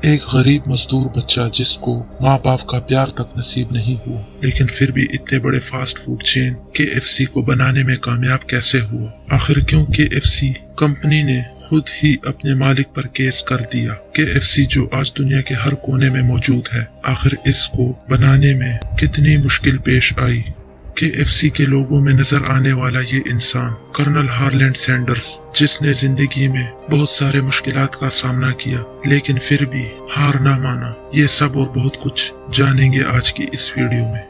एक गरीब मजदूर बच्चा जिसको माँ बाप का प्यार तक नसीब नहीं हुआ, लेकिन फिर भी इतने बड़े फास्ट फूड चेन KFC को बनाने में कामयाब कैसे हुआ। आखिर क्यों KFC कंपनी ने खुद ही अपने मालिक पर केस कर दिया। KFC जो आज दुनिया के हर कोने में मौजूद है, आखिर इसको बनाने में कितनी मुश्किल पेश आई। KFC के लोगों में नजर आने वाला ये इंसान कर्नल हार्लैंड सैंडर्स, जिसने जिंदगी में बहुत सारे मुश्किलात का सामना किया लेकिन फिर भी हार ना माना, ये सब और बहुत कुछ जानेंगे आज की इस वीडियो में।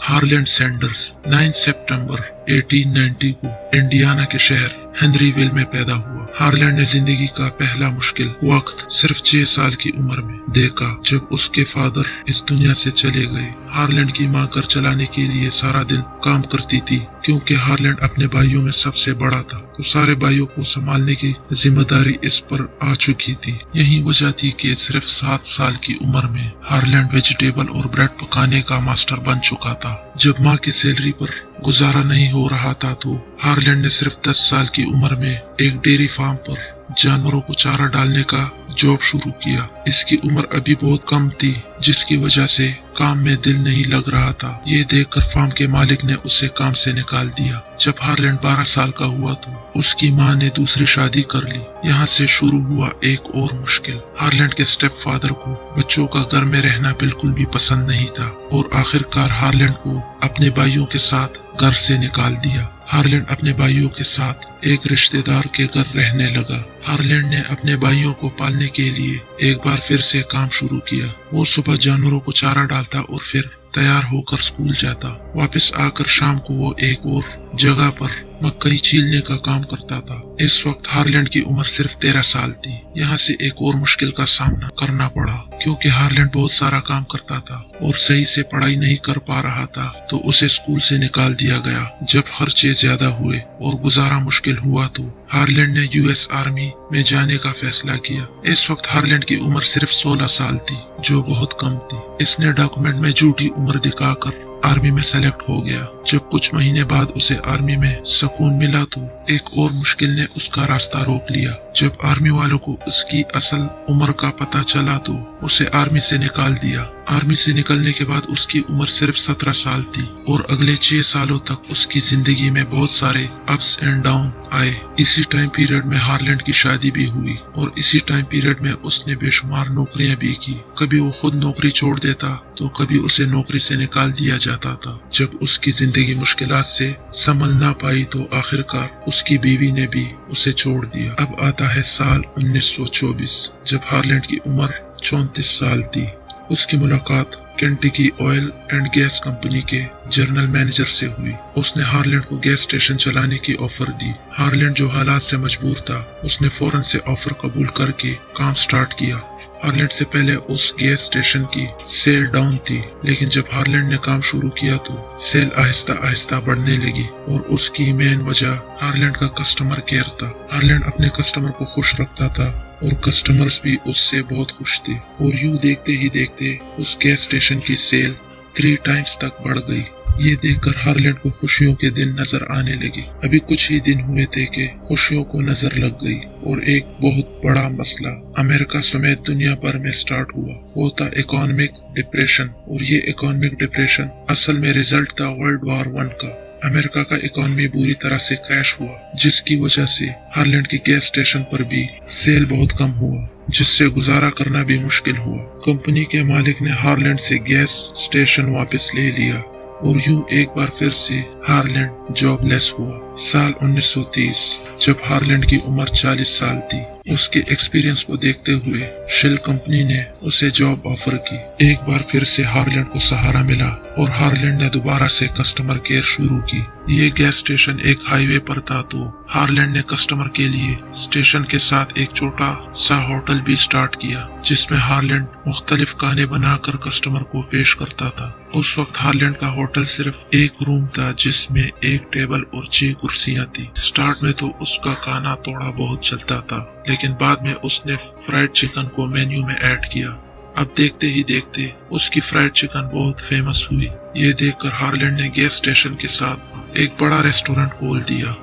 हार्लैंड सैंडर्स 9 सितंबर 1890 को इंडियाना के शहर हेनरीविल में पैदा हुआ। हार्लैंड ने जिंदगी का पहला मुश्किल वक्त सिर्फ 6 साल की उम्र में देखा जब उसके फादर इस दुनिया से चले गए। हार्लैंड की मां घर चलाने के लिए सारा दिन काम करती थी, क्योंकि हार्लैंड अपने भाइयों में सबसे बड़ा था, तो सारे भाइयों को संभालने की जिम्मेदारी इस पर आ चुकी थी। यही वजह थी कि सिर्फ 7 साल की उम्र में हार्लैंड वेजिटेबल और ब्रेड पकाने का मास्टर बन चुका था। जब माँ की सैलरी पर गुजारा नहीं हो रहा था तो हार्लैंड ने सिर्फ 10 साल की उम्र में एक डेयरी फार्म पर जानवरों को चारा डालने का जॉब शुरू किया। इसकी उम्र अभी बहुत कम थी, जिसकी वजह से काम में दिल नहीं लग रहा था। ये देखकर फार्म के मालिक ने उसे काम से निकाल दिया। जब हार्लैंड 12 साल का हुआ तो उसकी माँ ने दूसरी शादी कर ली। यहाँ से शुरू हुआ एक और मुश्किल। हार्लैंड के स्टेप फादर को बच्चों का घर में रहना बिल्कुल भी पसंद नहीं था और आखिरकार हार्लैंड को अपने भाइयों के साथ घर से निकाल दिया। हार्लैंड अपने भाइयों के साथ एक रिश्तेदार के घर रहने लगा। हार्लैंड ने अपने भाइयों को पालने के लिए एक बार फिर से काम शुरू किया। वो सुबह जानवरों को चारा डालता और फिर तैयार होकर स्कूल जाता। वापस आकर शाम को वो एक और जगह पर मकई छीलने का काम करता था। इस वक्त हार्लैंड की उम्र सिर्फ 13 साल थी। यहाँ से एक और मुश्किल का सामना करना पड़ा, क्योंकि हार्लैंड बहुत सारा काम करता था और सही से पढ़ाई नहीं कर पा रहा था, तो उसे स्कूल से निकाल दिया गया। जब खर्चे ज्यादा हुए और गुजारा मुश्किल हुआ तो हार्लैंड ने US आर्मी में जाने का फैसला किया। इस वक्त हार्लैंड की उम्र सिर्फ 16 साल थी, जो बहुत कम थी। इसने डॉक्यूमेंट में झूठी उम्र दिखाकर आर्मी में सेलेक्ट हो गया। जब कुछ महीने बाद उसे आर्मी में सुकून मिला तो एक और मुश्किल ने उसका रास्ता रोक लिया। जब आर्मी वालों को उसकी असल उम्र का पता चला तो उसे आर्मी से निकाल दिया। आर्मी से निकलने के बाद उसकी उम्र सिर्फ 17 साल थी और अगले 6 सालों तक उसकी जिंदगी में बहुत सारे अप्स एंड डाउन आए। इसी टाइम पीरियड में हार्लैंड की शादी भी हुई और इसी टाइम पीरियड में उसने बेशुमार नौकरियां भी की। कभी वो खुद नौकरी छोड़ देता तो कभी उसे नौकरी से निकाल दिया जाता था। जब उसकी जिंदगी मुश्किलात से संभल ना पाई तो आखिरकार उसकी बीवी ने भी उसे छोड़ दिया। अब आता है साल 1924, जब हार्लैंड की उम्र 34 साल थी। उसकी मुलाकात Kentucky oil and gas company के जनरल मैनेजर से हुई। उसने हार्लैंड को गैस स्टेशन चलाने की ऑफर दी। हार्लैंड जो हालात से मजबूर था, उसने फौरन से ऑफर कबूल करके काम स्टार्ट किया। हार्लैंड से पहले उस गैस स्टेशन की सेल डाउन थी, लेकिन जब हार्लैंड ने काम शुरू किया तो सेल आहिस्ता आहिस्ता बढ़ने लगी और उसकी मेन वजह हार्लैंड का कस्टमर केयर था। हार्लैंड अपने कस्टमर को खुश रखता था और कस्टमर्स भी उससे बहुत खुश थे और यूं देखते ही देखते उस गैस स्टेशन की सेल 3 टाइम्स तक बढ़ गई। ये देखकर हार्लैंड को खुशियों के दिन नजर आने लगे। अभी कुछ ही दिन हुए थे कि खुशियों को नजर लग गई और एक बहुत बड़ा मसला अमेरिका समेत दुनिया भर में स्टार्ट हुआ। वो था इकोनॉमिक डिप्रेशन, और ये इकोनॉमिक डिप्रेशन असल में रिजल्ट था वर्ल्ड वॉर 1 का। अमेरिका का इकोनॉमी बुरी तरह से क्रैश हुआ, जिसकी वजह से हार्लैंड के गैस स्टेशन पर भी सेल बहुत कम हुआ, जिससे गुजारा करना भी मुश्किल हुआ। कंपनी के मालिक ने हार्लैंड से गैस स्टेशन वापस ले लिया और यूं एक बार फिर से हार्लैंड जॉबलेस हुआ। साल 1930, जब हार्लैंड की उम्र 40 साल थी, उसके एक्सपीरियंस को देखते हुए शेल कंपनी ने उसे जॉब ऑफर की। एक बार फिर से हार्लैंड को सहारा मिला और हार्लैंड ने दोबारा से कस्टमर केयर शुरू की। ये गैस स्टेशन एक हाईवे पर था तो हार्लैंड ने कस्टमर के लिए स्टेशन के साथ एक छोटा सा होटल भी स्टार्ट किया, जिसमें हार्लैंड मुख्तलिफ खाने बनाकर कस्टमर को पेश करता था। उस वक्त हार्लैंड का होटल सिर्फ एक रूम था, जिसमें एक टेबल और 6 कुर्सियां थी। स्टार्ट में तो उसका खाना थोड़ा बहुत चलता था, लेकिन बाद में उसने फ्राइड चिकन को मेन्यू में ऐड किया। अब देखते ही देखते उसकी फ्राइड चिकन बहुत फेमस हुई। ये देखकर हार्लैंड ने गैस स्टेशन के साथ एक बड़ा रेस्टोरेंट खोल दिया।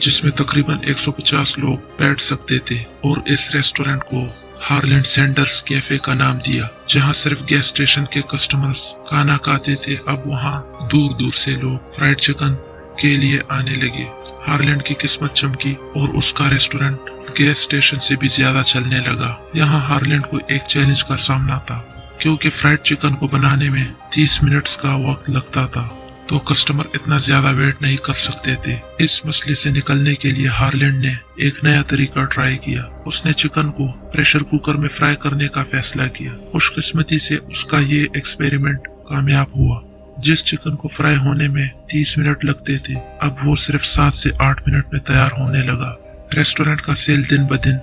जिसमें तकरीबन 150 लोग बैठ सकते थे और इस रेस्टोरेंट को हार्लैंड सैंडर्स कैफे का नाम दिया, जहां सिर्फ गैस स्टेशन के कस्टमर्स खाना खाते थे। अब वहां दूर दूर से लोग फ्राइड चिकन के लिए आने लगे। हार्लैंड की किस्मत चमकी और उसका रेस्टोरेंट गैस स्टेशन से भी ज्यादा चलने लगा। यहाँ हार्लैंड को एक चैलेंज का सामना था, क्योंकि फ्राइड चिकन को बनाने में 30 मिनट्स का वक्त लगता था, तो कस्टमर इतना ज्यादा वेट नहीं कर सकते थे। इस मसले से निकलने के लिए हार्लैंड ने एक नया तरीका ट्राई किया। उसने चिकन को प्रेशर कुकर में फ्राई करने का फैसला किया। खुशकिस्मती से उसका ये एक्सपेरिमेंट कामयाब हुआ। जिस चिकन को फ्राई होने में 30 मिनट लगते थे, अब वो सिर्फ 7 से 8 मिनट में तैयार होने लगा। रेस्टोरेंट का सेल दिन ब दिन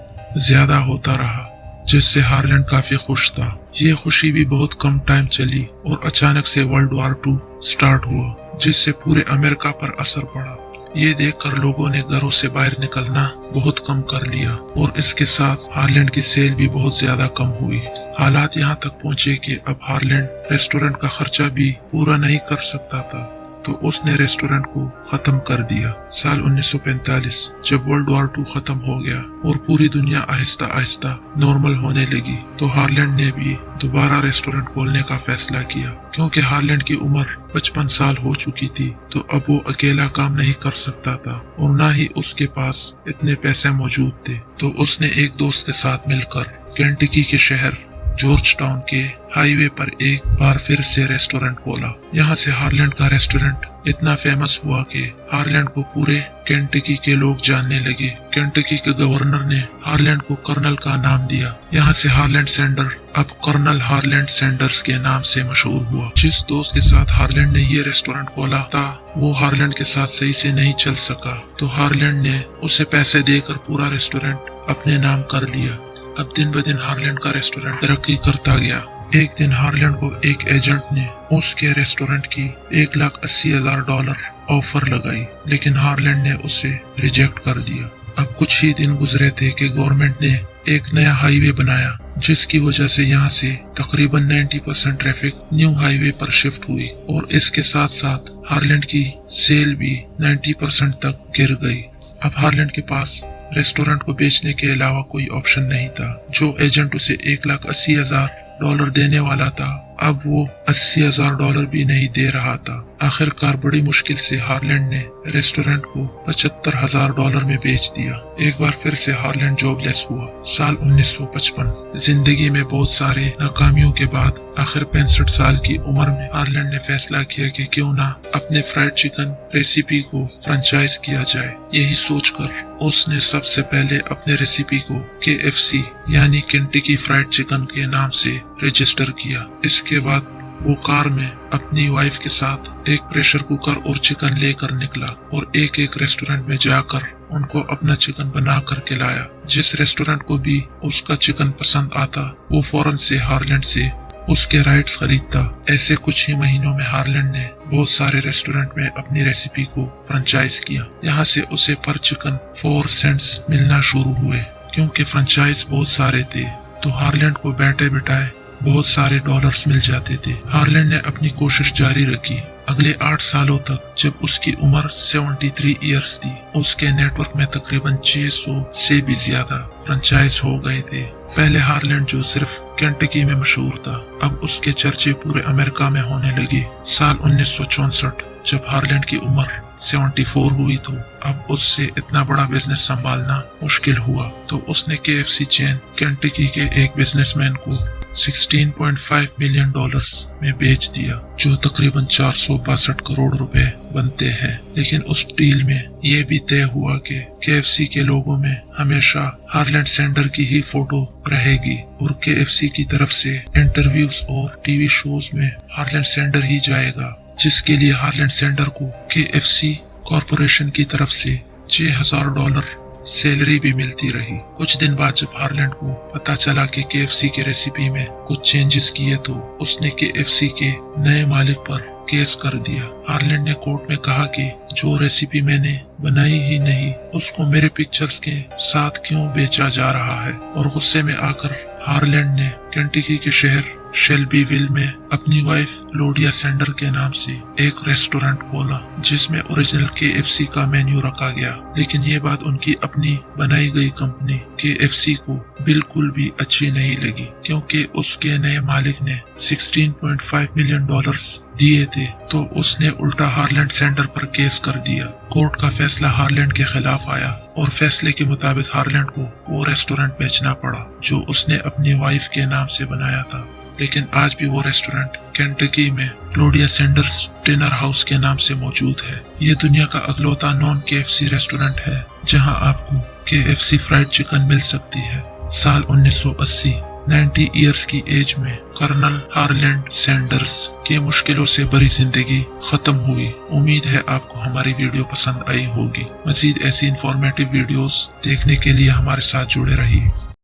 ज्यादा होता रहा, जिससे हार्लैंड काफी खुश था। ये खुशी भी बहुत कम टाइम चली और अचानक से वर्ल्ड वॉर 2 स्टार्ट हुआ, जिससे पूरे अमेरिका पर असर पड़ा। ये देखकर लोगों ने घरों से बाहर निकलना बहुत कम कर लिया और इसके साथ हार्लैंड की सेल भी बहुत ज्यादा कम हुई। हालात यहाँ तक पहुँचे कि अब हार्लैंड रेस्टोरेंट का खर्चा भी पूरा नहीं कर सकता था, तो उसने रेस्टोरेंट को खत्म कर दिया। साल 1945 जब वर्ल्ड वॉर 2 खत्म हो गया और पूरी दुनिया आहिस्ता आहिस्ता नॉर्मल होने लगी, तो हार्लैंड ने भी दोबारा रेस्टोरेंट खोलने का फैसला किया। क्योंकि हार्लैंड की उम्र 55 साल हो चुकी थी, तो अब वो अकेला काम नहीं कर सकता था और न ही उसके पास इतने पैसे मौजूद थे। तो उसने एक दोस्त के साथ मिलकर केंटकी के शहर जॉर्ज टाउन के हाईवे पर एक बार फिर से रेस्टोरेंट खोला। यहाँ से हार्लैंड का रेस्टोरेंट इतना फेमस हुआ कि हार्लैंड को पूरे केंटकी के लोग जानने लगे। केंटकी के गवर्नर ने हार्लैंड को कर्नल का नाम दिया। यहाँ से हार्लैंड सैंडर अब कर्नल हार्लैंड सैंडर्स के नाम से मशहूर हुआ। जिस दोस्त के साथ हार्लैंड ने ये रेस्टोरेंट खोला था, वो हार्लैंड के साथ सही से नहीं चल सका, तो हार्लैंड ने उसे पैसे देकर पूरा रेस्टोरेंट अपने नाम कर लिया। अब दिन ब दिन हार्लैंड का रेस्टोरेंट तरक्की करता गया। एक दिन हार्लैंड को एक एजेंट ने उसके रेस्टोरेंट की $1,80,000 ऑफर लगाई, लेकिन हार्लैंड ने उसे रिजेक्ट कर दिया। अब कुछ ही दिन गुजरे थे कि गवर्नमेंट ने एक नया हाईवे बनाया, जिसकी वजह से यहाँ से तकरीबन 90% ट्रैफिक न्यू हाईवे पर शिफ्ट हुई और इसके साथ साथ हार्लैंड की सेल भी 90% तक गिर गई। अब हार्लैंड के पास रेस्टोरेंट को बेचने के अलावा कोई ऑप्शन नहीं था। जो एजेंट उसे $1,80,000 देने वाला था, अब वो $80,000 भी नहीं दे रहा था। आखिरकार बड़ी मुश्किल से हार्लैंड ने रेस्टोरेंट को $75,000 में बेच दिया। एक बार फिर से हार्लैंड जॉबलेस हुआ। साल 1955 जिंदगी में बहुत सारे नाकामियों के बाद आखिर 65 साल की उम्र में हार्लैंड ने फैसला किया कि क्यों ना अपने फ्राइड चिकन रेसिपी को फ्रेंचाइज किया जाए। यही सोचकर उसने सबसे पहले अपने रेसिपी को KFC यानी केंटकी फ्राइड चिकन के नाम से रजिस्टर किया। इसके बाद वो कार में अपनी वाइफ के साथ एक प्रेशर कुकर और चिकन लेकर निकला और एक एक रेस्टोरेंट में जाकर उनको अपना चिकन बना करके लाया। जिस रेस्टोरेंट को भी उसका चिकन पसंद आता, वो फौरन से हार्लैंड से उसके राइट्स खरीदता। ऐसे कुछ ही महीनों में हार्लैंड ने बहुत सारे रेस्टोरेंट में अपनी रेसिपी को फ्रेंचाइज किया। यहाँ से उसे पर चिकन 4 सेंट्स मिलना शुरू हुए। क्योंकि फ्रेंचाइज बहुत सारे थे, तो हार्लैंड को बैठे बिठाए बहुत सारे डॉलर्स मिल जाते थे। हार्लैंड ने अपनी कोशिश जारी रखी। अगले 8 सालों तक, जब उसकी उम्र 73 इयर्स थी, उसके नेटवर्क में तकरीबन 600 से भी ज्यादा फ्रेंचाइज हो गए थे। पहले हार्लैंड जो सिर्फ केंटकी में मशहूर था, अब उसके चर्चे पूरे अमेरिका में होने लगे। साल 1964 जब हार्लैंड की उम्र 74 हुई, तो अब उससे इतना बड़ा बिजनेस संभालना मुश्किल हुआ। तो उसने KFC चेन केंटकी के एक बिजनेसमैन को $16.5 मिलियन में बेच दिया, जो तकरीबन 462 करोड़ रुपए बनते हैं। लेकिन उस डील में ये भी तय हुआ कि KFC के लोगों में हमेशा हार्लैंड सैंडर की ही फोटो रहेगी और KFC की तरफ से इंटरव्यूज और टीवी शोज में हार्लैंड सैंडर ही जाएगा, जिसके लिए हार्लैंड सैंडर को KFC कॉरपोरेशन की तरफ से $6,000 सैलरी भी मिलती रही। कुछ दिन बाद जब हार्लैंड को पता चला कि KFC की रेसिपी में कुछ चेंजेस किए, तो उसने KFC के नए मालिक पर केस कर दिया। हार्लैंड ने कोर्ट में कहा कि जो रेसिपी मैंने बनाई ही नहीं, उसको मेरे पिक्चर्स के साथ क्यों बेचा जा रहा है। और गुस्से में आकर हार्लैंड ने केंटकी के शहर शेल्बीविल में अपनी वाइफ क्लोडिया सेंडर के नाम से एक रेस्टोरेंट खोला जिसमें ओरिजिनल KFC का मेन्यू रखा गया, लेकिन ये बात उनकी अपनी बनाई गई कंपनी KFC को बिल्कुल भी अच्छी नहीं लगी, क्योंकि उसके नए मालिक ने $16.5 मिलियन दिए थे, तो उसने उल्टा हार्लैंड सेंडर पर केस कर दिया। कोर्ट का फैसला हार्लैंड के खिलाफ आया और फैसले के मुताबिक हार्लैंड को वो रेस्टोरेंट बेचना पड़ा जो उसने अपनी वाइफ के नाम से बनाया था। लेकिन आज भी वो रेस्टोरेंट केंटकी में क्लोडिया सेंडर्स डिनर हाउस के नाम से मौजूद है। ये दुनिया का अगलौता नॉन KFC रेस्टोरेंट है जहां आपको KFC फ्राइड चिकन मिल सकती है। साल 1980 90 इयर्स की एज में कर्नल हार्लैंड सैंडर्स की मुश्किलों से भरी जिंदगी खत्म हुई। उम्मीद है आपको हमारी वीडियो पसंद आई होगी। मजीद ऐसी इंफॉर्मेटिव वीडियोस देखने के लिए हमारे साथ जुड़े रहिए।